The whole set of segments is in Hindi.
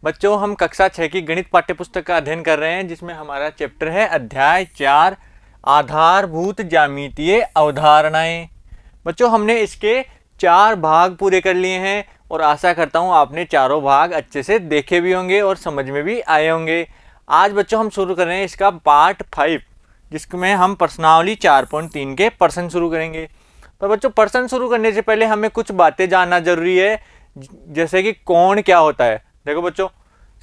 बच्चों, हम कक्षा 6 की गणित पाठ्यपुस्तक का अध्ययन कर रहे हैं, जिसमें हमारा चैप्टर है अध्याय 4 आधारभूत ज्यामितीय अवधारणाएं। बच्चों, हमने इसके 4 भाग पूरे कर लिए हैं और आशा करता हूं आपने चारों भाग अच्छे से देखे भी होंगे और समझ में भी आए होंगे। आज बच्चों हम शुरू कर रहे हैं इसका पार्ट 5, जिसमें हम प्रश्नावली 4.3 के प्रश्न शुरू करेंगे। पर बच्चों, प्रश्न शुरू करने से पहले हमें कुछ बातें जानना जरूरी है, जैसे कि कोण क्या होता है। देखो बच्चों,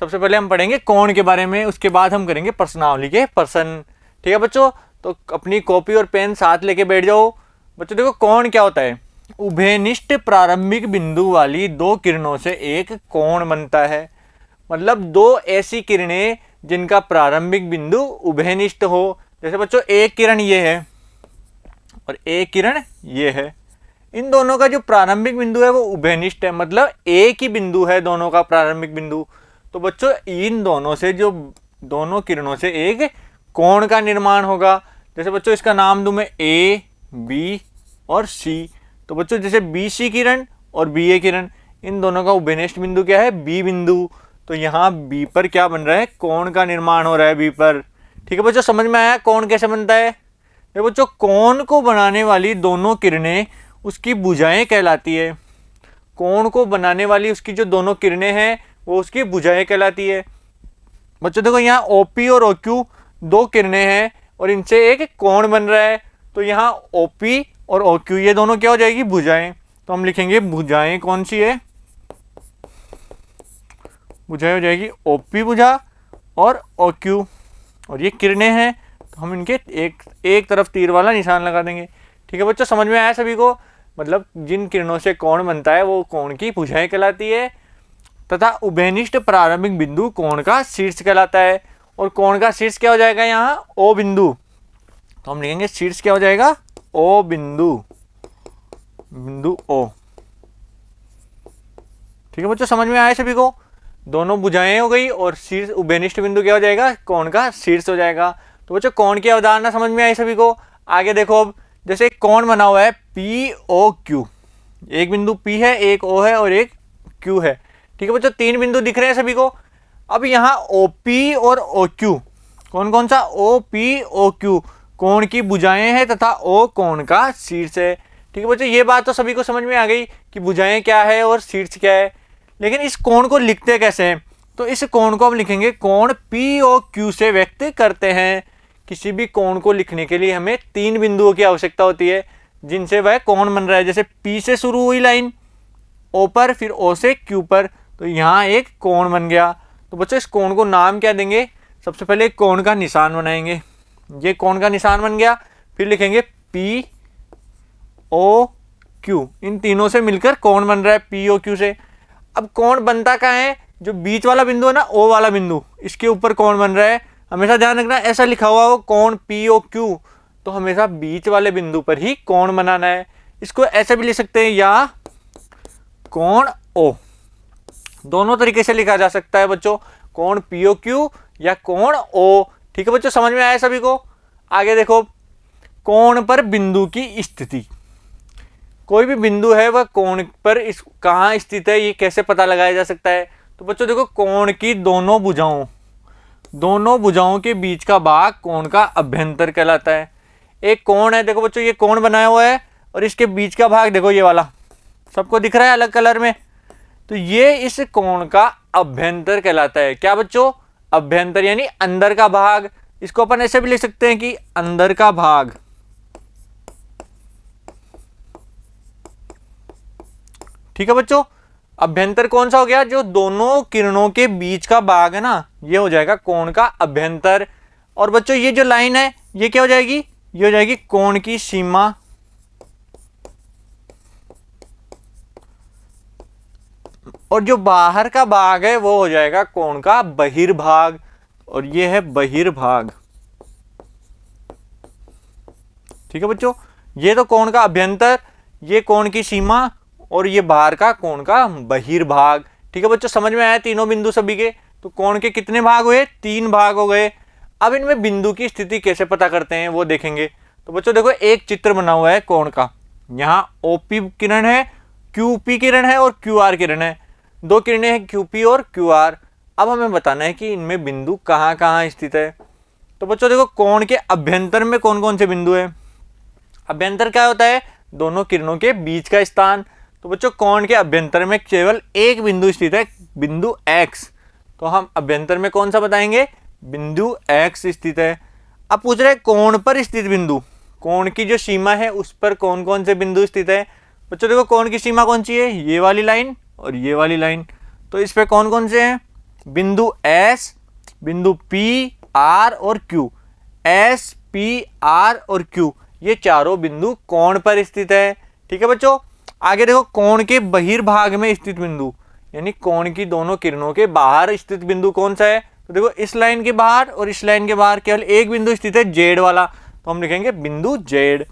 सबसे पहले हम पढ़ेंगे कोण के बारे में, उसके बाद हम करेंगे प्रश्नावली के प्रश्न। ठीक है बच्चों, तो अपनी कॉपी और पेन साथ लेके बैठ जाओ। बच्चों देखो, कोण क्या होता है। उभयनिष्ठ प्रारंभिक बिंदु वाली दो किरणों से एक कोण बनता है। मतलब दो ऐसी किरणें जिनका प्रारंभिक बिंदु उभयनिष्ठ हो। जैसे बच्चों, एक किरण ये है और एक किरण ये है। इन दोनों का जो प्रारंभिक बिंदु है वो उभयनिष्ठ है, मतलब एक ही बिंदु है दोनों का प्रारंभिक बिंदु। तो बच्चों, इन दोनों से जो दोनों किरणों से एक कोण का निर्माण होगा। जैसे बच्चों, इसका नाम दूं मैं ए, बी और सी। तो बच्चों, जैसे बी सी किरण और बी ए किरण, इन दोनों का उभयनिष्ठ बिंदु क्या है, बी बिंदु। तो यहाँ बी पर क्या बन रहा है, कोण का निर्माण हो रहा है बी पर। ठीक है बच्चों, समझ में आया कोण कैसे बनता है। देखो बच्चों, कोण को बनाने वाली दोनों किरणें उसकी भुजाएं कहलाती है। कोण को बनाने वाली उसकी जो दोनों किरणें हैं वो उसकी भुजाएं कहलाती है। बच्चों देखो, यहाँ OP और OQ दो किरणें हैं और इनसे एक कोण बन रहा है। तो यहाँ OP और OQ ये दोनों क्या हो जाएगी, भुजाएं। तो हम लिखेंगे भुजाएं कौन सी है, भुजाएं हो जाएगी OP भुजा और OQ। और ये किरणें हैं तो हम इनके एक तरफ तीर वाला निशान लगा देंगे। ठीक है बच्चों, समझ में आया सभी को। मतलब जिन किरणों से कोण बनता है वो कोण की भुजाएं कहलाती है, तथा उभयनिष्ठ प्रारंभिक बिंदु कोण का शीर्ष कहलाता है। और कोण का शीर्ष क्या हो जाएगा, यहाँ O बिंदु। तो हम लिखेंगे शीर्ष क्या हो जाएगा, O बिंदु, बिंदु O। ठीक है बच्चों, समझ में आया सभी को। दोनों भुजाएं हो गई और शीर्ष उभयनिष्ठ बिंदु क्या हो जाएगा, कोण का शीर्ष हो जाएगा। तो बच्चों, कोण की अवधारणा समझ में आई सभी को। आगे देखो, अब जैसे एक कोण बना हुआ है POQ, एक बिंदु P है, एक O है और एक Q है। ठीक है बच्चों, तीन बिंदु दिख रहे हैं सभी को। अब यहाँ OP और OQ, कौन कौन सा, OP OQ कोण की भुजाएं हैं तथा O कोण का शीर्ष है। ठीक है बच्चों, ये बात तो सभी को समझ में आ गई कि भुजाएं क्या है और शीर्ष क्या है। लेकिन इस कोण को लिखते कैसे हैं, तो इस कोण को हम लिखेंगे कोण POQ से व्यक्त करते हैं। किसी भी कोण को लिखने के लिए हमें तीन बिंदुओं की आवश्यकता होती है जिनसे वह कोण बन रहा है। जैसे P से शुरू हुई लाइन O पर, फिर O से Q पर, तो यहाँ एक कोण बन गया। तो बच्चों, इस कोण को नाम क्या देंगे, सबसे पहले कोण का निशान बनाएंगे। ये कोण का निशान बन गया। फिर लिखेंगे POQ, इन तीनों से मिलकर कोण बन रहा है POQ से। अब कोण बनता कहाँ है, जो बीच वाला बिंदु है ना, O वाला बिंदु, इसके ऊपर कोण बन रहा है। हमेशा ध्यान रखना, ऐसा लिखा हुआ हो कोण POQ, तो हमेशा बीच वाले बिंदु पर ही कोण बनाना है। इसको ऐसे भी लिख सकते हैं, या कोण O, दोनों तरीके से लिखा जा सकता है बच्चों, कोण POQ या कोण O। ठीक है बच्चों, समझ में आया सभी को। आगे देखो, कोण पर बिंदु की स्थिति। कोई भी बिंदु है वह कोण पर इस कहाँ स्थित है, ये कैसे पता लगाया जा सकता है। तो बच्चों देखो, कोण की दोनों भुजाओं के बीच का भाग कोण का अभ्यंतर कहलाता है। एक कोण है, देखो बच्चों, ये कोण बनाया हुआ है और इसके बीच का भाग देखो, ये वाला सबको दिख रहा है अलग कलर में। तो ये इस कोण का अभ्यंतर कहलाता है। क्या बच्चों, अभ्यंतर, यानी अंदर का भाग। इसको अपन ऐसे भी लिख सकते हैं कि अंदर का भाग। ठीक है बच्चों, अभ्यंतर कौन सा हो गया, जो दोनों किरणों के बीच का भाग है ना, ये हो जाएगा कोण का अभ्यंतर। और बच्चों, ये जो लाइन है ये क्या हो जाएगी, ये हो जाएगी कोण की सीमा। और जो बाहर का भाग है वो हो जाएगा कोण का बहिर्भाग, और ये है बहिर्भाग। ठीक है बच्चों, ये तो कोण का अभ्यंतर, ये कोण की सीमा, और ये बाहर का कोण का बहिर्भाग। ठीक है बच्चों, समझ में आया तीनों बिंदु सभी के। तो कोण के कितने भाग हुए, 3 भाग हो गए। अब इनमें बिंदु की स्थिति कैसे पता करते हैं वो देखेंगे। तो बच्चों देखो, एक चित्र बना हुआ है कोण का। यहाँ OP किरण है, QP किरण है और QR किरण है। दो किरणें हैं QP और QR। अब हमें बताना है कि इनमें बिंदु कहाँ कहाँ स्थित है। तो बच्चों देखो, कोण के अभ्यंतर में कौन कौन से बिंदु है। अभ्यंतर क्या होता है, दोनों किरणों के बीच का स्थान। तो बच्चों कोण के अभ्यंतर में केवल एक बिंदु स्थित है, बिंदु x। तो हम अभ्यंतर में कौन सा बताएंगे, बिंदु x स्थित है। अब पूछ रहे कोण पर स्थित बिंदु, कोण की जो सीमा है उस पर कौन कौन से बिंदु स्थित है। बच्चों देखो, कोण की सीमा कौन सी है, ये वाली लाइन और ये वाली लाइन। तो इस पे कौन कौन से हैं, बिंदु S, बिंदु P, R और Q। S, P, R और Q ये चारों बिंदु कोण पर स्थित है। ठीक है बच्चों, आगे देखो, कोण के बहिर्भाग में स्थित बिंदु, यानी कोण की दोनों किरणों के बाहर स्थित बिंदु कौन सा है। तो देखो, इस लाइन के बाहर और इस लाइन के बाहर केवल एक बिंदु स्थित है, Z वाला। तो हम लिखेंगे बिंदु Z।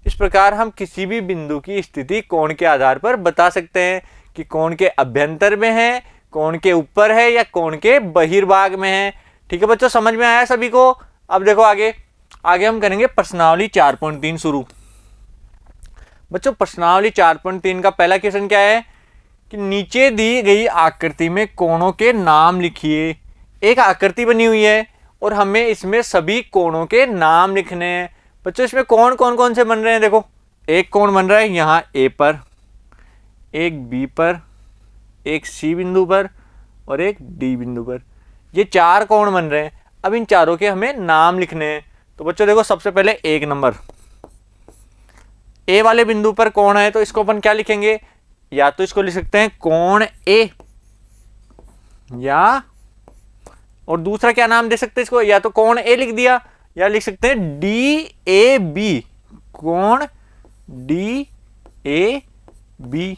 इस प्रकार हम किसी भी बिंदु की स्थिति कोण के आधार पर बता सकते हैं कि कोण के अभ्यंतर में है, कोण के ऊपर है या कोण के बहिर्भाग में है। ठीक है बच्चों, समझ में आया सभी को। अब देखो आगे हम करेंगे प्रश्नावली 4.3 शुरू। बच्चों प्रश्नावली 4.3 का पहला क्वेश्चन क्या है कि नीचे दी गई आकृति में कोणों के नाम लिखिए। एक आकृति बनी हुई है और हमें इसमें सभी कोणों के नाम लिखने हैं। बच्चों इसमें कोण कौन कौन से बन रहे हैं, देखो एक कोण बन रहा है यहाँ A पर, एक B पर, एक C बिंदु पर और एक D बिंदु पर। ये चार कोण बन रहे हैं। अब इन चारों के हमें नाम लिखने हैं। तो बच्चों देखो, सबसे पहले एक नंबर A वाले बिंदु पर कोण है, तो इसको अपन क्या लिखेंगे, या तो इसको लिख सकते हैं कोण A, या और दूसरा क्या नाम दे सकते हैं इसको, या तो कोण A लिख दिया या लिख सकते हैं DAB, कोण DAB।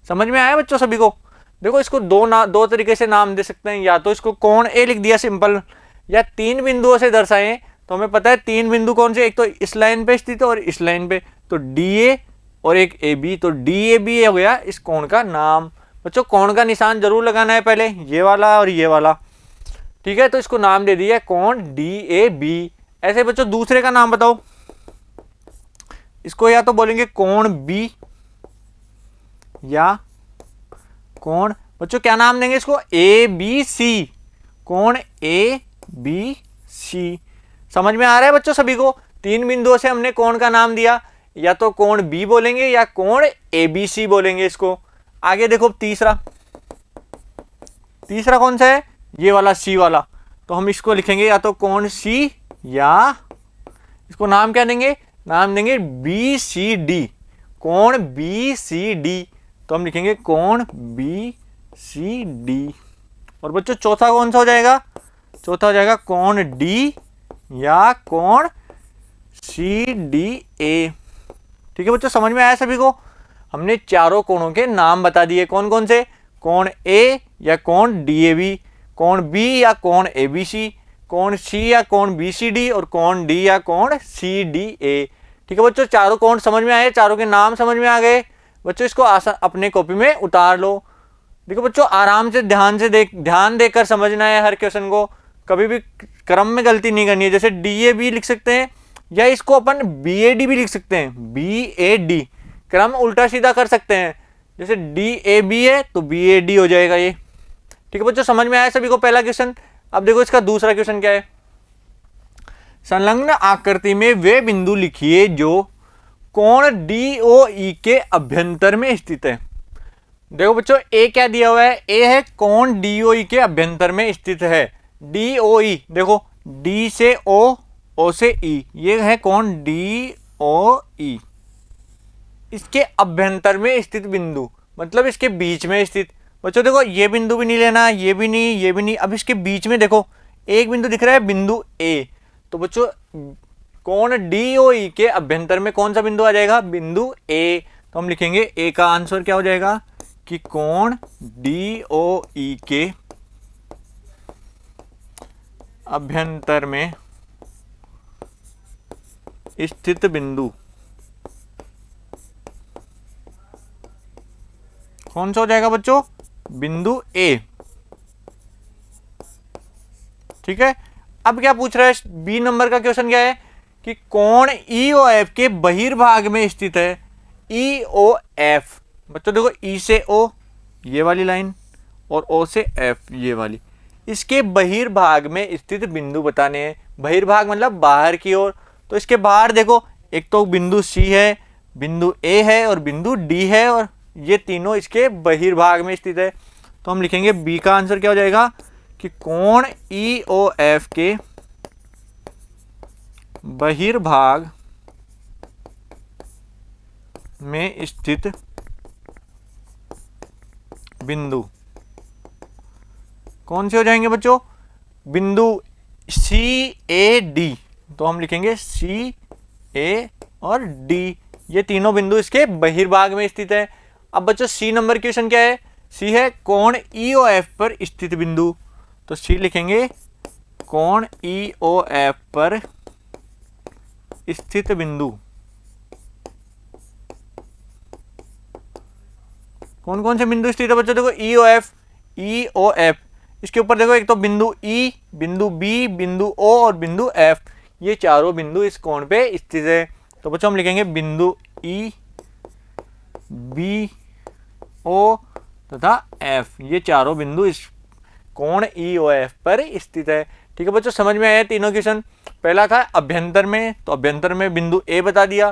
समझ में आया बच्चों सभी को। देखो इसको दो तरीके से नाम दे सकते हैं, या तो इसको कोण A लिख दिया सिंपल, या तीन बिंदुओं से दर्शाएं। तो हमें पता है तीन बिंदु कौन से, एक तो इस लाइन पे स्थित है और इस लाइन पे, तो DA और एक AB, तो DAB हो गया इस कोण का नाम। बच्चों कोण का निशान जरूर लगाना है पहले, ये वाला और ये वाला। ठीक है, तो इसको नाम दे दिया कोण DAB। ऐसे बच्चों दूसरे का नाम बताओ, इसको या तो बोलेंगे कोण B या कोण, बच्चों क्या नाम देंगे इसको, ABC, कोण ABC। समझ में आ रहा है बच्चों सभी को। तीन बिंदुओं से हमने कोण का नाम दिया, या तो कोण B बोलेंगे या कोण ABC बोलेंगे इसको। आगे देखो तीसरा कौन सा है, ये वाला C वाला। तो हम इसको लिखेंगे या तो कोण C, या इसको नाम क्या देंगे, नाम देंगे BCD, कोण BCD। तो हम लिखेंगे कोण BCD। और बच्चों चौथा कौन सा हो जाएगा, चौथा हो जाएगा कोण D या कोण CDA। ठीक है बच्चों, समझ में आया सभी को। हमने चारों कोणों के नाम बता दिए, कौन कौन से, कोण A या कोण DAB, कोण B या कोण ABC, कोण C या कोण BCD और कोण D या कोण CDA। ठीक है बच्चों, चारों कोण समझ में आए, चारों के नाम समझ में आ गए। बच्चों इसको अपने कॉपी में उतार लो। देखो बच्चों आराम से ध्यान देकर समझना है हर क्वेश्चन को, कभी भी क्रम में गलती नहीं करनी है। जैसे DAB लिख सकते हैं, या इसको अपन BAD भी लिख सकते हैं, BAD, क्रम उल्टा सीधा कर सकते हैं। जैसे DAB है तो BAD हो जाएगा ये। ठीक है बच्चों, समझ में आया सभी को पहला क्वेश्चन। अब देखो इसका दूसरा क्वेश्चन क्या है, संलग्न आकृति में वे बिंदु लिखिए जो कोण DOE के अभ्यंतर में स्थित है। देखो बच्चों A क्या दिया हुआ है, A है कोण DOE के अभ्यंतर में स्थित है। DOE देखो, D से O, O से E, ये है कोण DOE। इसके अभ्यंतर में स्थित बिंदु मतलब इसके बीच में स्थित। बच्चों देखो ये बिंदु भी नहीं लेना, ये भी नहीं, ये भी नहीं। अब इसके बीच में देखो एक बिंदु दिख रहा है, बिंदु A। तो बच्चों कोण DOE के अभ्यंतर में कौन सा बिंदु आ जाएगा, बिंदु A। तो हम लिखेंगे A का आंसर क्या हो जाएगा कि कोण DOE के अभ्यंतर में स्थित बिंदु कौन सा हो जाएगा बच्चों, बिंदु A। ठीक है, अब क्या पूछ रहा है, B नंबर का क्वेश्चन क्या है कि कोण EOF के बहिर्भाग में स्थित है। EOF बच्चों देखो E से O ये वाली लाइन और ओ से एफ, ये वाली, इसके बहिर्भाग में स्थित बिंदु बताने हैं। बहिर्भाग मतलब बाहर की ओर। तो इसके बाहर देखो, एक तो बिंदु सी है, बिंदु ए है और बिंदु डी है, और ये तीनों इसके बहिर्भाग में स्थित है। तो हम लिखेंगे बी का आंसर क्या हो जाएगा कि कोण ई ओ एफ के बहिर्भाग में स्थित बिंदु कौन से हो जाएंगे बच्चों? बिंदु सी ए डी। तो हम लिखेंगे सी ए और डी, ये तीनों बिंदु इसके बहिर्भाग में स्थित है। अब बच्चों सी नंबर क्वेश्चन क्या है? सी है कोण ई ओ एफ पर स्थित बिंदु। तो सी लिखेंगे कोण ई ओ एफ पर स्थित बिंदु। कौन कौन से बिंदु स्थित है बच्चों? देखो ई ओ एफ, इसके ऊपर देखो एक तो बिंदु ई, बिंदु बी, बिंदु ओ और बिंदु एफ, ये चारों बिंदु इस कोण पे स्थित है। तो बच्चों हम लिखेंगे बिंदु ई, बी, ओ तथा एफ, ये चारों बिंदु इस कोण ई ओ एफ पर स्थित है। ठीक है बच्चों, समझ में आया तीनों क्वेश्चन? पहला था अभ्यंतर में, तो अभ्यंतर में बिंदु ए बता दिया।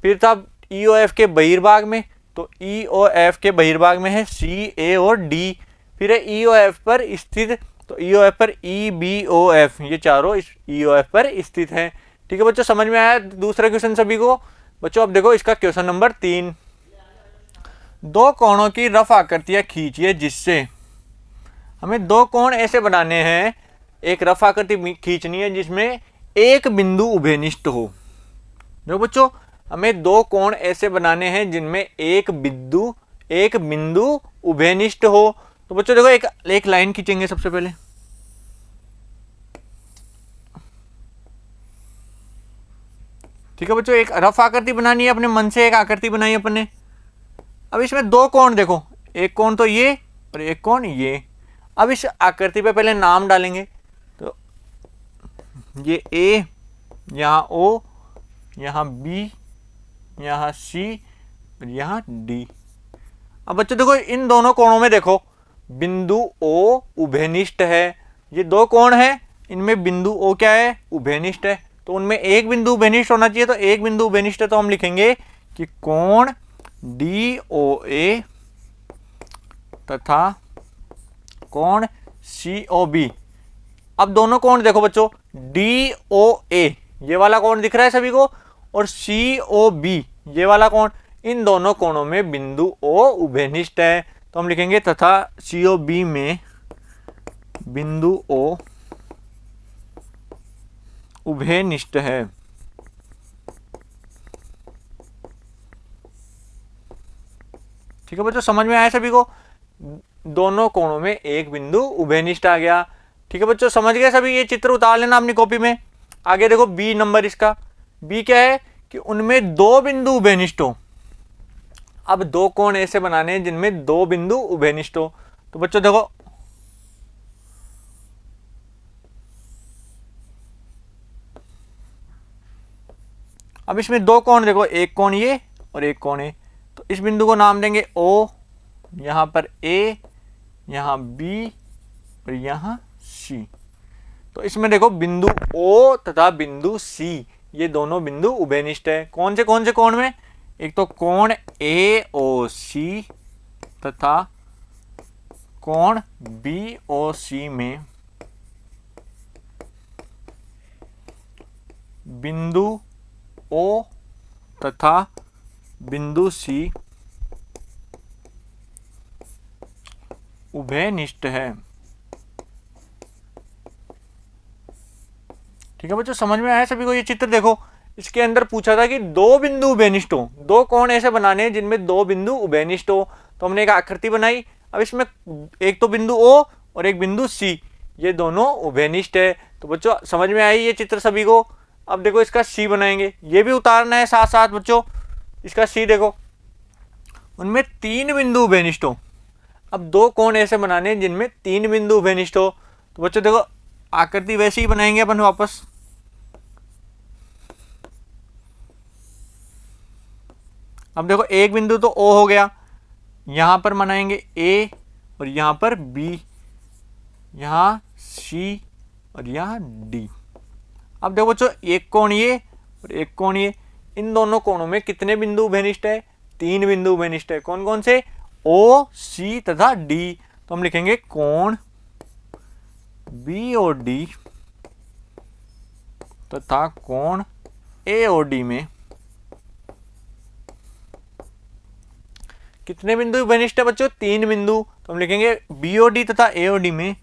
फिर था ई ओ एफ के बहिर्भाग में, तो ई ओ एफ के बहिर्भाग में है सी ए और डी। फिर है ई ओ एफ पर स्थित, तो ई ओ एफ पर ई बी ओ एफ, ये चारों इस ई ओ एफ पर स्थित हैं। ठीक है बच्चों, समझ में आया दूसरा क्वेश्चन सभी को? बच्चों अब देखो इसका क्वेश्चन नंबर 3, दो कोणों की रफ आकृतियां खींचिए जिससे, हमें दो कोण ऐसे बनाने हैं, एक रफ आकृति खींचनी है जिसमें एक बिंदु उभयनिष्ठ हो। देखो बच्चों, हमें दो कोण ऐसे बनाने हैं जिनमें एक बिंदु उभयनिष्ठ हो। तो बच्चों देखो एक लाइन खींचेंगे सबसे पहले। ठीक है बच्चों, एक रफ आकृति बनानी है, अपने मन से एक आकृति बनाई अपने। अब इसमें दो कोण देखो, एक कोण तो ये और एक कोण ये। अब इस आकृति पे पहले नाम डालेंगे, तो ये ए, यहाँ ओ, यहाँ बी, यहाँ सी और यहाँ डी। अब बच्चों देखो इन दोनों कोणों में देखो बिंदु ओ उभयनिष्ठ है। ये दो कोण है, इनमें बिंदु ओ क्या है? उभयनिष्ठ है। तो उनमें एक बिंदु उभयनिष्ठ होना चाहिए, तो एक बिंदु उभयनिष्ठ है, तो हम लिखेंगे कि कोण डी ओ ए तथा कोण सी ओ बी। अब दोनों कोण देखो बच्चों, डी ओ ए ये वाला कोण दिख रहा है सभी को, और सी ओ बी ये वाला कोण, इन दोनों कोणों में बिंदु ओ उभयनिष्ठ है। तो हम लिखेंगे तथा सी ओ बी में बिंदु ओ उभयनिष्ठ है। ठीक है बच्चों, समझ में आया सभी को? दोनों कोणों में एक बिंदु उभयनिष्ठ आ गया। ठीक है बच्चों, समझ गए सभी? ये चित्र उतार लेना अपनी कॉपी में। आगे देखो बी नंबर, इसका बी क्या है कि उनमें दो बिंदु उभयनिष्ठ हो। अब दो कोण ऐसे बनाने हैं जिनमें दो बिंदु उभयनिष्ठ हो। तो बच्चों देखो, अब इसमें दो कोण देखो, एक कोण ये और एक कोण ये। तो इस बिंदु को नाम देंगे ओ, यहां पर ए, यहां बी और यहां सी। तो इसमें देखो बिंदु ओ तथा बिंदु सी, ये दोनों बिंदु उभयनिष्ठ है। कौन से कोण में? एक तो कोण ए ओ सी तथा कोण बी ओ सी में बिंदु ओ तथा बिंदु सी उभयनिष्ठ है। ठीक है बच्चों, समझ में आया सभी को? ये चित्र देखो, इसके अंदर पूछा था कि दो बिंदु उभयनिष्ठ हो, दो कोण ऐसे बनाने हैं जिनमें दो बिंदु उभयनिष्ठ हो। तो हमने एक आकृति बनाई। अब इसमें एक तो बिंदु ओ और एक बिंदु सी, ये दोनों उभयनिष्ठ है। तो बच्चों समझ में आई ये चित्र सभी को? अब देखो इसका सी बनाएंगे, ये भी उतारना है साथ साथ बच्चों। इसका सी देखो, उनमें तीन बिंदु उभयनिष्ठ हो। अब दो कोण ऐसे बनाने हैं जिनमें तीन बिंदु उभयनिष्ठ हो। तो बच्चों देखो आकृति वैसे ही बनाएंगे अपन वापस। अब देखो एक बिंदु तो ओ हो गया, यहां पर बनाएंगे ए और यहाँ पर B, यहाँ C और यहाँ D। अब देखो बच्चों, एक कोण ये और एक कोण ये, इन दोनों कोणों में कितने बिंदु उभयनिष्ठ है? 3 बिंदु उभयनिष्ठ है। कौन कौन से? O, C तथा D। तो हम लिखेंगे कोण BOD तथा कोण AOD में कितने बिंदु उभयनिष्ठ है बच्चों? 3 बिंदु। तो हम लिखेंगे BOD तथा AOD में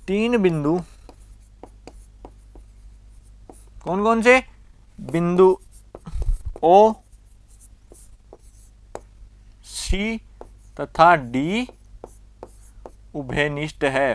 3 बिंदु। कौन कौन से? बिंदु O, C तथा D उभयनिष्ठ है।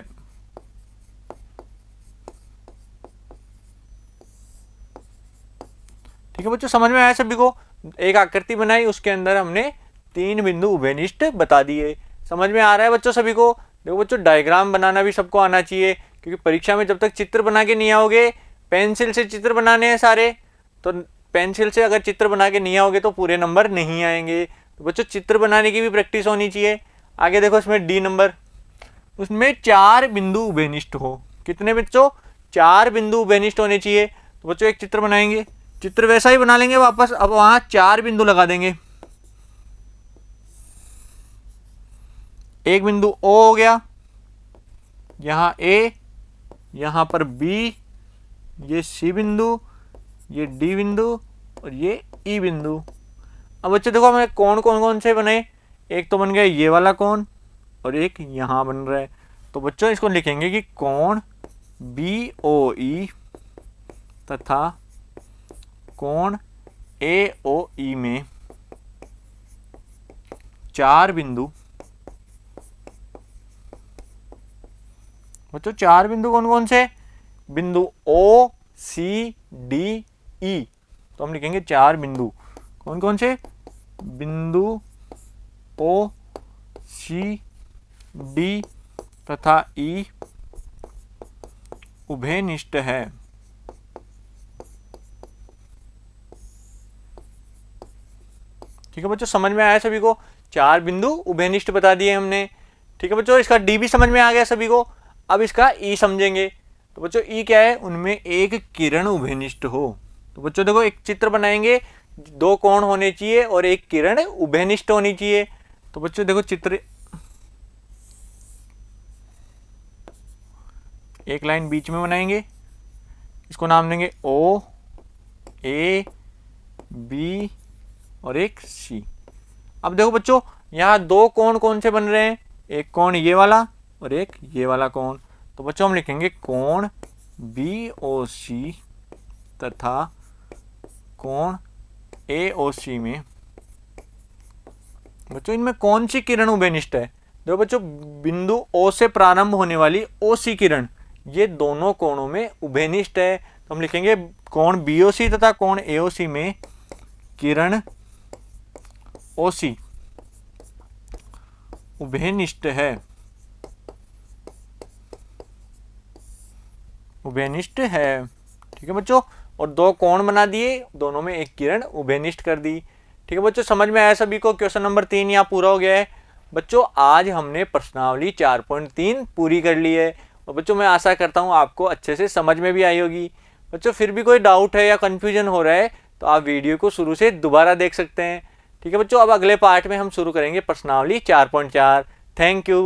ठीक है बच्चों, समझ में आया सभी को? एक आकृति बनाई, उसके अंदर हमने 3 बिंदु उभयनिष्ठ बता दिए। समझ में आ रहा है बच्चों सभी को? देखो बच्चों, डायग्राम बनाना भी सबको आना चाहिए, क्योंकि परीक्षा में जब तक चित्र बना के नहीं आओगे, पेंसिल से चित्र बनाने हैं सारे, तो पेंसिल से अगर चित्र बना के नहीं आओगे तो पूरे नंबर नहीं आएंगे। तो बच्चों, चित्र बनाने की भी प्रैक्टिस होनी चाहिए। आगे देखो, इसमें D नंबर, उसमें 4 बिंदु उभयनिष्ठ हो। कितने बच्चों? 4 बिंदु उभयनिष्ठ होने चाहिए। तो बच्चों, एक चित्र बनाएंगे, चित्र वैसा ही बना लेंगे वापस। अब वहां 4 बिंदु लगा देंगे। एक बिंदु O हो गया, यहाँ A, यहाँ पर B, ये C बिंदु, ये D बिंदु और ये E बिंदु। अब बच्चे देखो, हमें कोण कौन कौन से बने? एक तो बन गया ये वाला कोण और एक यहाँ बन रहा है। तो बच्चों, इसको लिखेंगे कि कोण BOE तथा कोण AOE में 4 बिंदु। बच्चों, 4 बिंदु कौन कौन से? बिंदु O, C, D, E। तो हम लिखेंगे 4 बिंदु। कौन कौन से? बिंदु O, C, D तथा E उभयनिष्ठ है। ठीक है बच्चों, समझ में आया सभी को? 4 बिंदु उभयनिष्ठ बता दिए हमने। ठीक है बच्चों, इसका D भी समझ में आ गया सभी को। अब इसका E समझेंगे। तो बच्चों, E क्या है? उनमें एक किरण उभयनिष्ठ हो। तो बच्चों देखो, एक चित्र बनाएंगे, 2 कोण होने चाहिए और एक किरण उभयनिष्ठ होनी चाहिए। तो बच्चों देखो, चित्र, एक लाइन बीच में बनाएंगे, इसको नाम देंगे O, A, B और एक C। अब देखो बच्चों, यहाँ 2 कोण कौन से बन रहे हैं? एक कोण ये वाला और एक ये वाला कोण। तो बच्चों, हम लिखेंगे कोण BOC तथा कोण AOC में। बच्चों, इनमें कौन सी किरण उभयनिष्ठ है? देखो बच्चों, बिंदु O से प्रारंभ होने वाली OC किरण, ये दोनों कोणों में उभयनिष्ठ है। तो हम लिखेंगे कोण BOC तथा कोण AOC में किरण OC उभयनिष्ठ है। उभयनिष्ठ है। ठीक है बच्चों, और 2 कोण बना दिए, दोनों में एक किरण उभयनिष्ठ कर दी। ठीक है बच्चों, समझ में आया सभी को? क्वेश्चन नंबर 3 यहाँ पूरा हो गया है। बच्चों, आज हमने प्रश्नावली 4.3 पूरी कर ली है। और बच्चों, मैं आशा करता हूँ आपको अच्छे से समझ में भी आई होगी। बच्चों, फिर भी कोई डाउट है या कन्फ्यूजन हो रहा है तो आप वीडियो को शुरू से दोबारा देख सकते हैं। ठीक है बच्चों, अब अगले पार्ट में हम शुरू करेंगे प्रश्नावली 4.4। Thank you.